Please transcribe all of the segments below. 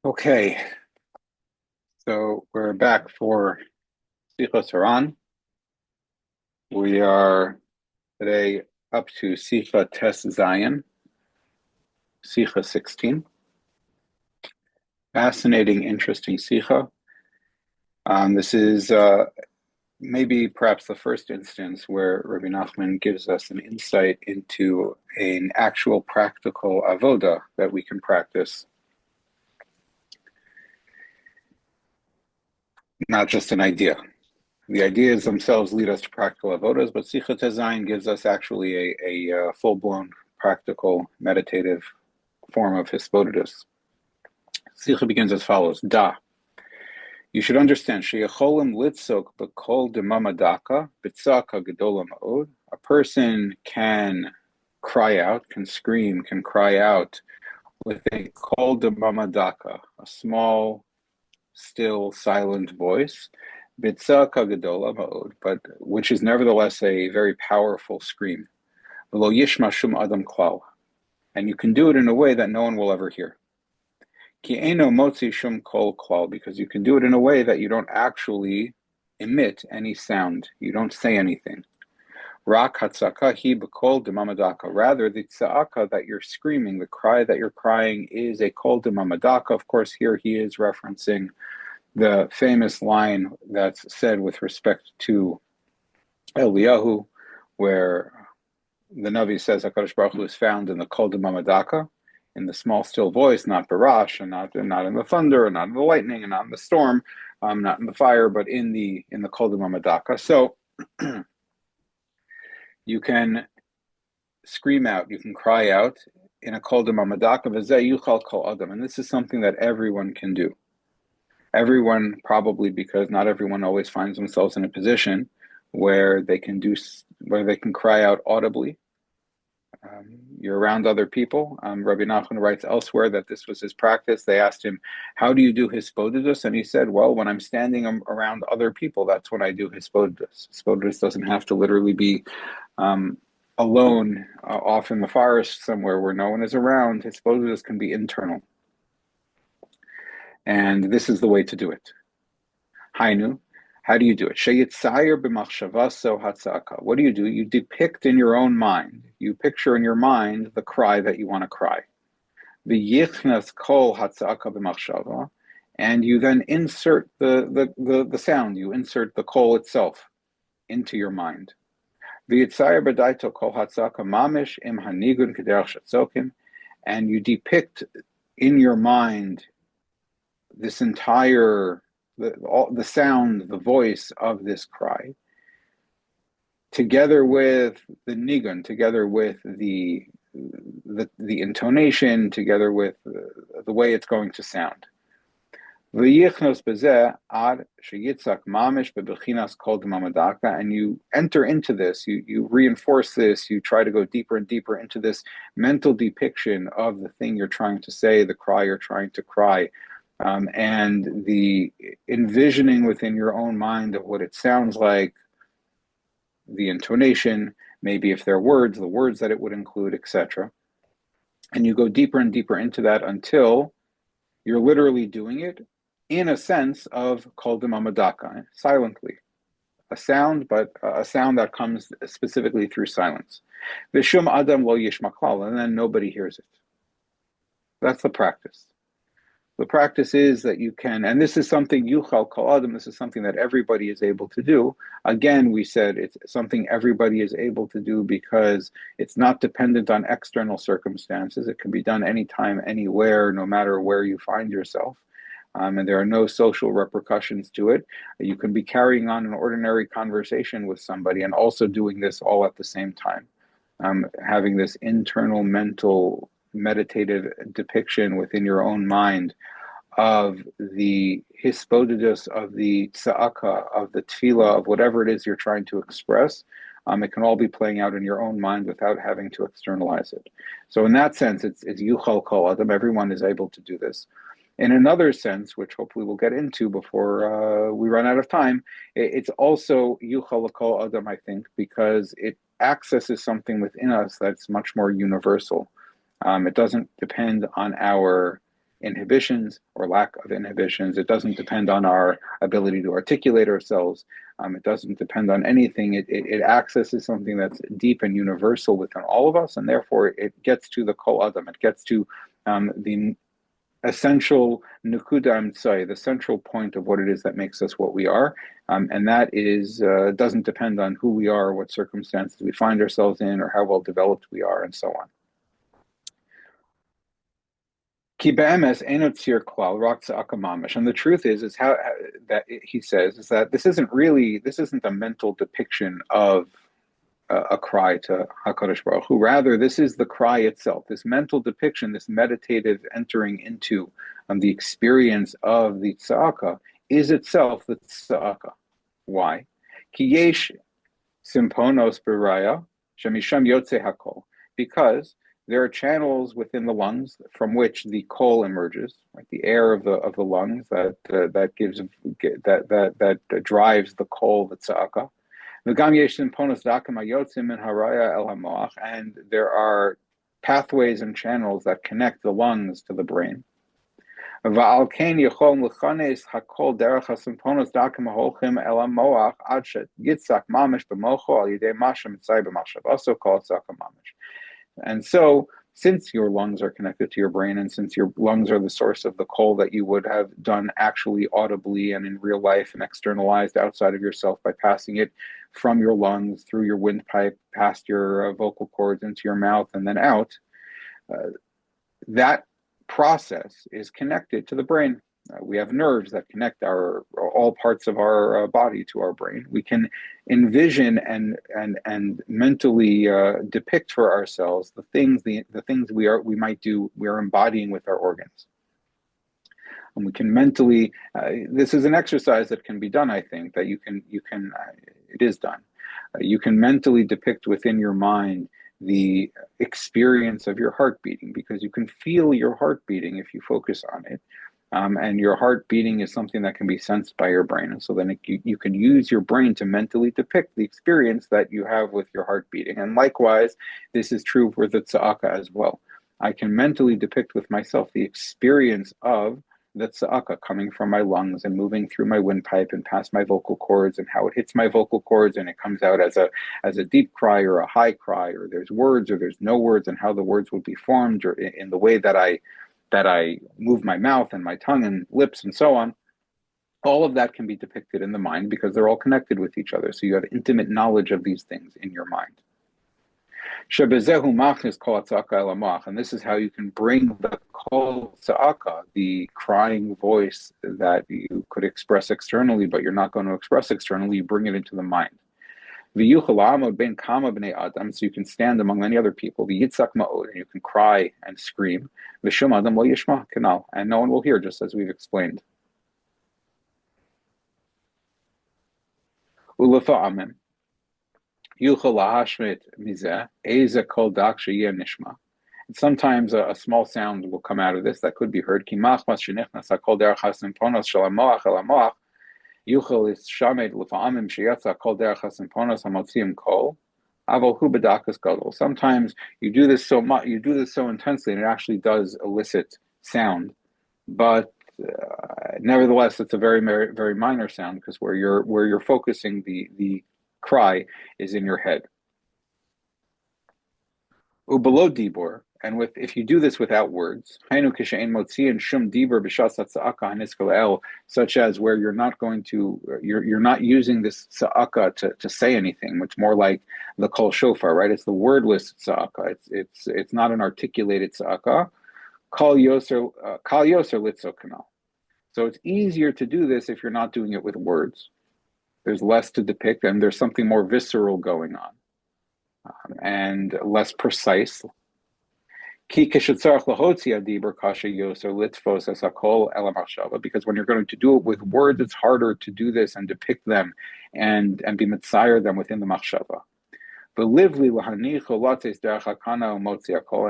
Okay, so we're back for Sichos HaRan. We are today up to Sicha Tes Zion, Sicha 16. Fascinating, interesting Sicha. This is maybe perhaps the first instance where Rabbi Nachman gives us an insight into an actual practical avoda that we can practice, not just an idea. The ideas themselves lead us to practical avodas, but Sicha Tes Zion gives us actually a full-blown practical meditative form of Hisbodedus. Sicha begins as follows: Da. You should understand, sheyacholim litzok b'kol demamadaka b'tzaka gedola ma'od. A person can cry out, can scream, can cry out with a kol demamadaka, a small, still, silent voice, b'tzaka gedola ma'od, but which is nevertheless a very powerful scream. V'lo yishma shum adam klal, and you can do it in a way that no one will ever hear. Ki eino motzi shum kol klal, because you can do it in a way that you don't actually emit any sound. You don't say anything. Rak hatzaka hi b'kol demamadaka. Rather, the tza'aka that you're screaming, the cry that you're crying, is a kol demamadaka. Of course, here he is referencing the famous line that's said with respect to Eliyahu, where the Navi says HaKadosh Baruch Hu is found in the kol demamadaka, in the small still voice, not barash, and not in the thunder, and not in the lightning, and not in the storm, not in the fire, but in the kol demamadaka. So you can scream out, you can cry out in a kol demamadaka, v'zeh yuchal kol adam, and this is something that everyone can do. Everyone, probably because not everyone always finds themselves in a position where they can cry out audibly. You're around other people. Rabbi Nachman writes elsewhere that this was his practice. They asked him, how do you do hisbodedus? And he said, well, when I'm standing around other people, that's when I do hisbodedus. Hisbodedus doesn't have to literally be alone off in the forest somewhere where no one is around. Hisbodedus can be internal. And this is the way to do it. Hainu, how do you do it? Sheyitzayer b'machshavaso hatzaka. What do? You depict in your own mind. You picture in your mind the cry that you want to cry. V'yichnas kol hatzaka b'machshava, and you then insert the sound. You insert the kol itself into your mind. V'yitzayer b'daito kol hatzaka mamish im hanigun k'derech shetzokim, and you depict in your mind this entire the sound, the voice of this cry, together with the nigun, together with the intonation, together with the way it's going to sound. And you enter into this, you reinforce this, you try to go deeper and deeper into this mental depiction of the thing you're trying to say, the cry you're trying to cry. And the envisioning within your own mind of what it sounds like, the intonation, maybe if there are words, the words that it would include, etc. And you go deeper and deeper into that until you're literally doing it in a sense of kol demamadaka, silently. A sound, but a sound that comes specifically through silence. V'shum adam lo yishma klal, and then nobody hears it. That's the practice. The practice is that you can, and this is something yuchal kol adam, this is something that everybody is able to do. Again, we said it's something everybody is able to do because it's not dependent on external circumstances. It can be done anytime, anywhere, no matter where you find yourself. And there are no social repercussions to it. You can be carrying on an ordinary conversation with somebody and also doing this all at the same time. Having this internal mental meditative depiction within your own mind of the hisbodedus, of the tza'aka, of the tefillah, of whatever it is you're trying to express. It can all be playing out in your own mind without having to externalize it. So in that sense, it's yuchal kol adam. Everyone is able to do this. In another sense, which hopefully we'll get into before we run out of time, it's also yuchal kol adam, I think, because it accesses something within us that's much more universal. It doesn't depend on our inhibitions or lack of inhibitions. It doesn't depend on our ability to articulate ourselves. It doesn't depend on anything. It accesses something that's deep and universal within all of us, and therefore it gets to the kol adam. It gets to the essential nukuda mitzay, the central point of what it is that makes us what we are, and that is doesn't depend on who we are, what circumstances we find ourselves in, or how well developed we are, and so on. And the truth is how that he says is that this isn't a mental depiction of a cry to HaKadosh Baruch Hu. Rather, this is the cry itself, this mental depiction, this meditative entering into the experience of the tza'aka is itself the tza'aka. Why? Ki yesh simponos beraya shemisham yotze hakol. Because there are channels within the lungs from which the kol emerges, like the air of the lungs that drives the kol, the tza'aka. And there are pathways and channels that connect the lungs to the brain. And so, since your lungs are connected to your brain, and since your lungs are the source of the kol that you would have done actually audibly and in real life and externalized outside of yourself by passing it from your lungs through your windpipe, past your vocal cords into your mouth, and then out, that process is connected to the brain. We have nerves that connect all parts of our body to our brain. We can envision and mentally depict for ourselves the things we are embodying with our organs. And we can mentally. This is an exercise that can be done. I think that it is done. You can mentally depict within your mind the experience of your heart beating, because you can feel your heart beating if you focus on it. And your heart beating is something that can be sensed by your brain. And so then you can use your brain to mentally depict the experience that you have with your heart beating. And likewise, this is true for the tza'aka as well. I can mentally depict with myself the experience of the tza'aka coming from my lungs and moving through my windpipe and past my vocal cords, and how it hits my vocal cords and it comes out as a deep cry or a high cry, or there's words or there's no words, and how the words would be formed, or in the way that I move my mouth and my tongue and lips and so on. All of that can be depicted in the mind because they're all connected with each other. So you have intimate knowledge of these things in your mind. And this is how you can bring the kol tza'aka, the crying voice that you could express externally, but you're not going to express externally. You bring it into the mind. So you can stand among many other people. And you can cry and scream. And no one will hear, just as we've explained. And sometimes a small sound will come out of this that could be heard. Sometimes you do this so much, you do this so intensely, and it actually does elicit sound. But nevertheless, it's a very, very, very minor sound, because where you're focusing the cry is in your head. Below dibur, and if you do this without words, such as where you're not using this tza'aka to say anything. It's more like the kol shofar, right? It's the wordless tza'aka. It's not an articulated tza'aka. Kal yoser litzo kanal. So it's easier to do this if you're not doing it with words. There's less to depict, and there's something more visceral going on, and less precise. Because when you're going to do it with words, it's harder to do this and depict them and be mitzayer them within the machshava.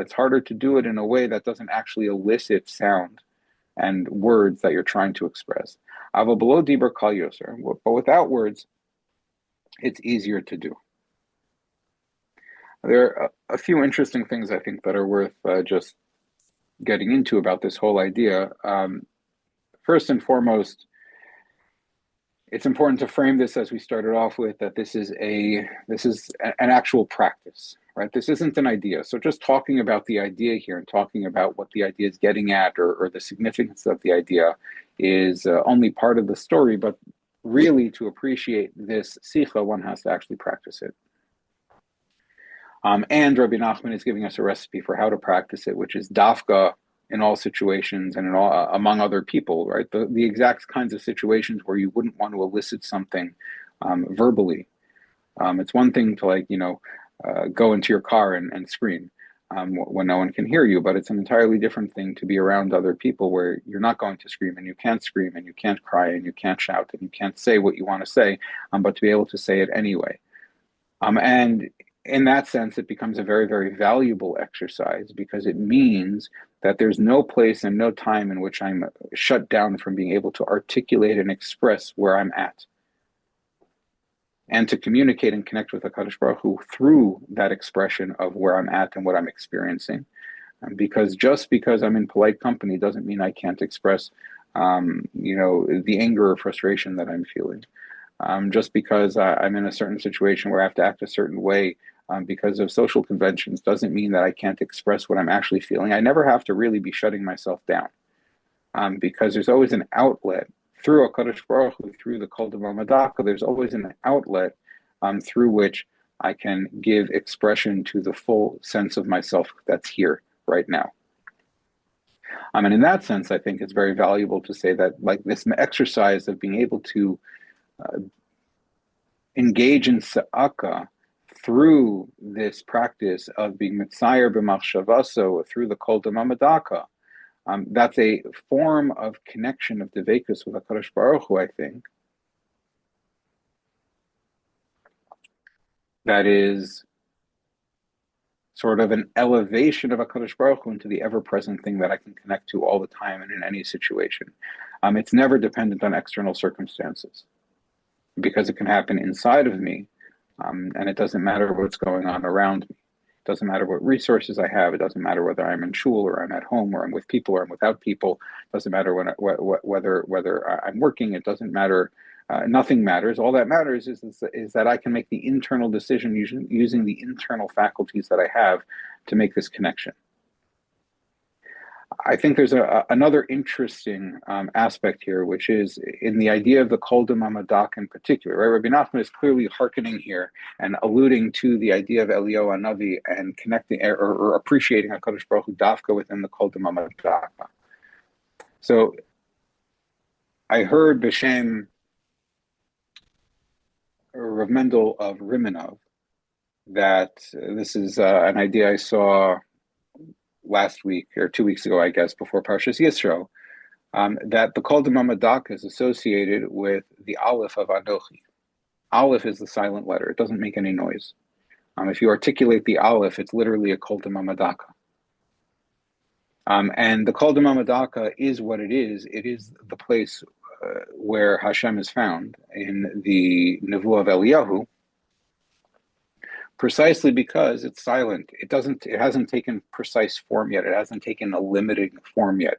It's harder to do it in a way that doesn't actually elicit sound and words that you're trying to express. But without words, it's easier to do. There are a few interesting things I think that are worth just getting into about this whole idea. First and foremost, it's important to frame this as we started off with, that this is an actual practice, right? This isn't an idea. So just talking about the idea here and talking about what the idea is getting at, or the significance of the idea, is only part of the story. But really, to appreciate this Sicha, one has to actually practice it. And Rabbi Nachman is giving us a recipe for how to practice it, which is dafka in all situations and in all, among other people, right? The exact kinds of situations where you wouldn't want to elicit something verbally. It's one thing to go into your car and scream when no one can hear you, but it's an entirely different thing to be around other people where you're not going to scream and you can't cry and you can't shout and you can't say what you want to say, but to be able to say it anyway. And in that sense, it becomes a very, very valuable exercise, because it means that there's no place and no time in which I'm shut down from being able to articulate and express where I'm at, and to communicate and connect with HaKadosh Baruch Hu through that expression of where I'm at and what I'm experiencing. Because just because I'm in polite company doesn't mean I can't express, the anger or frustration that I'm feeling. Just because I'm in a certain situation where I have to act a certain way because of social conventions doesn't mean that I can't express what I'm actually feeling. I never have to really be shutting myself down, because there's always an outlet through HaKadosh Baruch Hu, through the Kol Davar Madaka. There's always an outlet through which I can give expression to the full sense of myself that's here right now. And in that sense, I think it's very valuable to say that, like, this exercise of being able to engage in Sa'aka through this practice of being Mitzayer b'machshavaso, through the Kol Davar Madaka, that's a form of connection of Devekus with HaKadosh Baruch Hu, I think, that is sort of an elevation of HaKadosh Baruch Hu into the ever-present thing that I can connect to all the time and in any situation. It's never dependent on external circumstances, because it can happen inside of me, and it doesn't matter what's going on around me. It doesn't matter what resources I have. It doesn't matter whether I'm in shul or I'm at home or I'm with people or I'm without people. It doesn't matter whether I'm working. It doesn't matter. Nothing matters. All that matters is that I can make the internal decision using the internal faculties that I have to make this connection. I think there's another interesting aspect here, which is in the idea of the Kol Davar Madaka in particular. Right? Rabbi Nachman is clearly hearkening here and alluding to the idea of Eliyahu Hanavi and connecting or appreciating HaKadosh Baruch Hu dafka within the Kol Davar Madaka. So I heard B'Shem Rav Mendel of Rimanov that this is an idea I saw last week or 2 weeks ago, I guess, before Parshas Yisro, that the Kol Davar Madaka is associated with the Aleph of Anochi. Aleph is the silent letter. It doesn't make any noise. If you articulate the Aleph, it's literally a Kol Davar Madaka. And the Kol Davar Madaka is what it is. It is the place where Hashem is found in the Nevuah of Eliyahu, precisely because it's silent. It hasn't taken precise form yet. It hasn't taken a limiting form yet.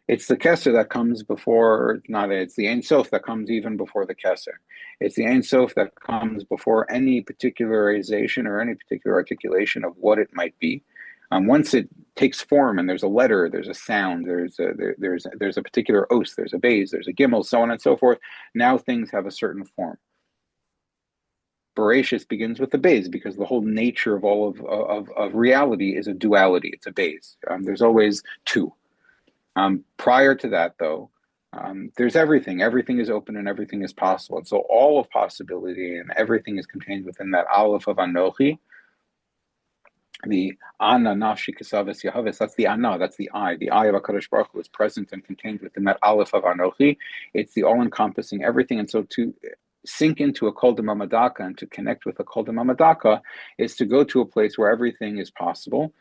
It's the Keser that comes before, it's the Ein Sof that comes even before the Keser. It's the Ein Sof that comes before any particularization or any particular articulation of what it might be. Once it takes form and there's a letter, there's a sound, there's a particular os, there's a beis, there's a gimel, so on and so forth. Now things have a certain form. Bereshis begins with the beis, because the whole nature of all of reality is a duality. It's a beis. There's always two. Prior to that, though, there's everything. Everything is open and everything is possible. And so all of possibility and everything is contained within that Aleph of Anochi. The Ana Nafshi Kesavis Yahavis, that's the Ana, that's the I. The I of HaKadosh Baruch Hu is present and contained within that Aleph of Anochi. It's the all-encompassing everything. And so to sink into a Kol Davar Madaka and to connect with a Kol Davar Madaka is to go to a place where everything is possible.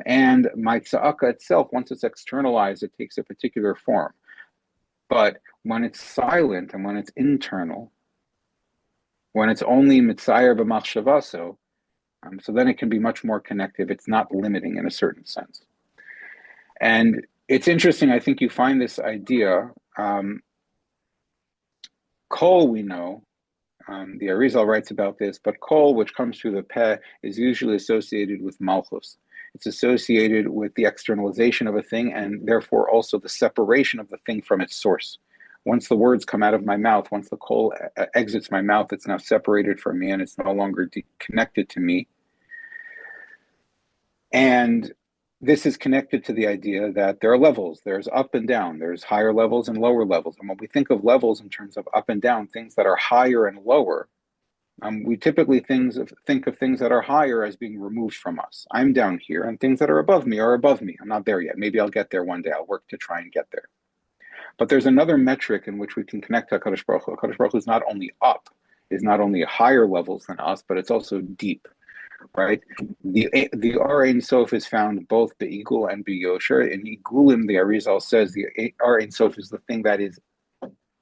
And my tza'aka itself, once it's externalized, it takes a particular form. But when it's silent and when it's internal, when it's only mitzayer b'machshavaso, so then it can be much more connective. It's not limiting in a certain sense. And it's interesting, I think you find this idea, kol we know, the Arizal writes about this, but kol, which comes through the peh, is usually associated with malchus. It's associated with the externalization of a thing and therefore also the separation of the thing from its source. Once the words come out of my mouth, once the kol exits my mouth, it's now separated from me and it's no longer connected to me. And this is connected to the idea that there are levels. There's up and down. There's higher levels and lower levels. And when we think of levels in terms of up and down, things that are higher and lower, we typically think of things that are higher as being removed from us. I'm down here, and things that are above me are above me. I'm not there yet. Maybe I'll get there one day. I'll work to try and get there. But there's another metric in which we can connect to HaKadosh Baruch Hu. HaKadosh Baruch Hu is not only up, is not only higher levels than us, but it's also deep. Right, the Ar Ein Sof is found both Be'igul and Be'yosher. In Igulim, the Arizal says the Ar Ein Sof is the thing that is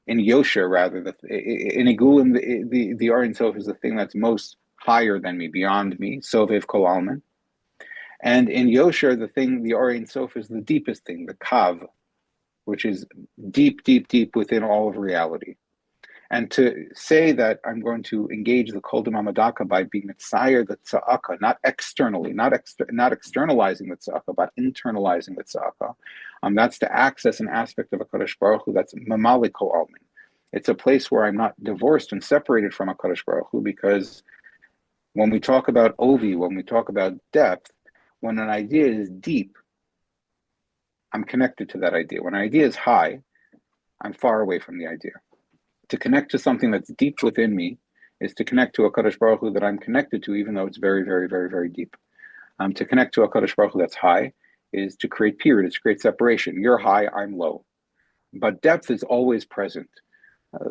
in Yosher, rather. In Igulim, the Ar Ein Sof is the thing that's most higher than me, beyond me. Sovev Kol Almin. And in Yosher, the Ar Ein Sof is the deepest thing, the Kav, which is deep, deep, deep within all of reality. And to say that I'm going to engage the Kol D'Mamadaka by being Mitzayer the Tza'aka, not externally, not externalizing the Tza'aka, but internalizing the Tza'aka, that's to access an aspect of HaKadosh Baruch Hu that's Mamali Kol Almin. It's a place where I'm not divorced and separated from HaKadosh Baruch Hu, because when we talk about Ovi, when we talk about depth, when an idea is deep, I'm connected to that idea. When an idea is high, I'm far away from the idea. To connect to something that's deep within me is to connect to a HaKadosh Baruch Hu that I'm connected to, even though it's very, very, very, very deep. To connect to a HaKadosh Baruch Hu that's high is to create period, it's to create separation. You're high, I'm low. But depth is always present.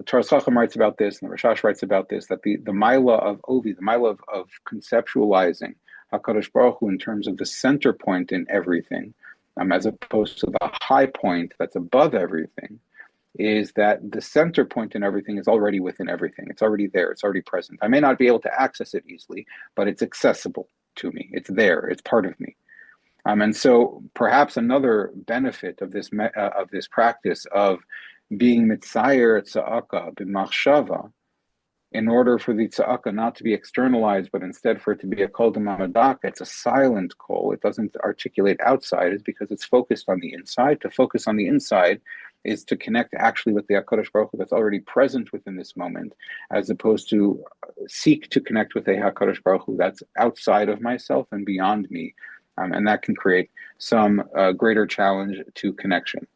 Taras Chacham writes about this, and the Rashash writes about this, that the Maila of Ovi, the Maila of conceptualizing HaKadosh Baruch Hu in terms of the center point in everything, as opposed to the high point that's above everything, is that the center point in everything is already within everything. It's already there. It's already present. I may not be able to access it easily, but it's accessible to me. It's there. It's part of me. And so perhaps another benefit of this practice of being mitzayer tza'aka b'machshava, in order for the tza'aka not to be externalized, but instead for it to be a kol d'mamadaka, it's a silent kol. It doesn't articulate outside, is because it's focused on the inside. To focus on the inside is to connect actually with the HaKadosh Baruch Hu that's already present within this moment, as opposed to seek to connect with a HaKadosh Baruch Hu that's outside of myself and beyond me. And that can create some greater challenge to connection.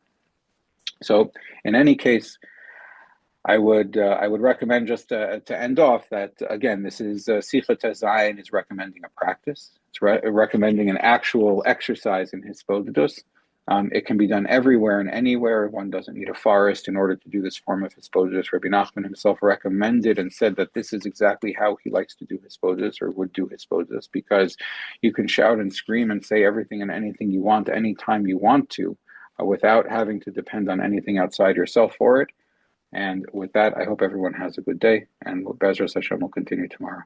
So in any case, I would recommend, just to end off, that again, this is Sichos Zayin is recommending a practice. It's recommending an actual exercise in Hisbodedus. It can be done everywhere and anywhere. One doesn't need a forest in order to do this form of Hisbodedus. Rabbi Nachman himself recommended and said that this is exactly how he likes to do Hisbodedus, or would do Hisbodedus, because you can shout and scream and say everything and anything you want anytime you want to, without having to depend on anything outside yourself for it. And with that, I hope everyone has a good day, and Bezras Hashem will continue tomorrow.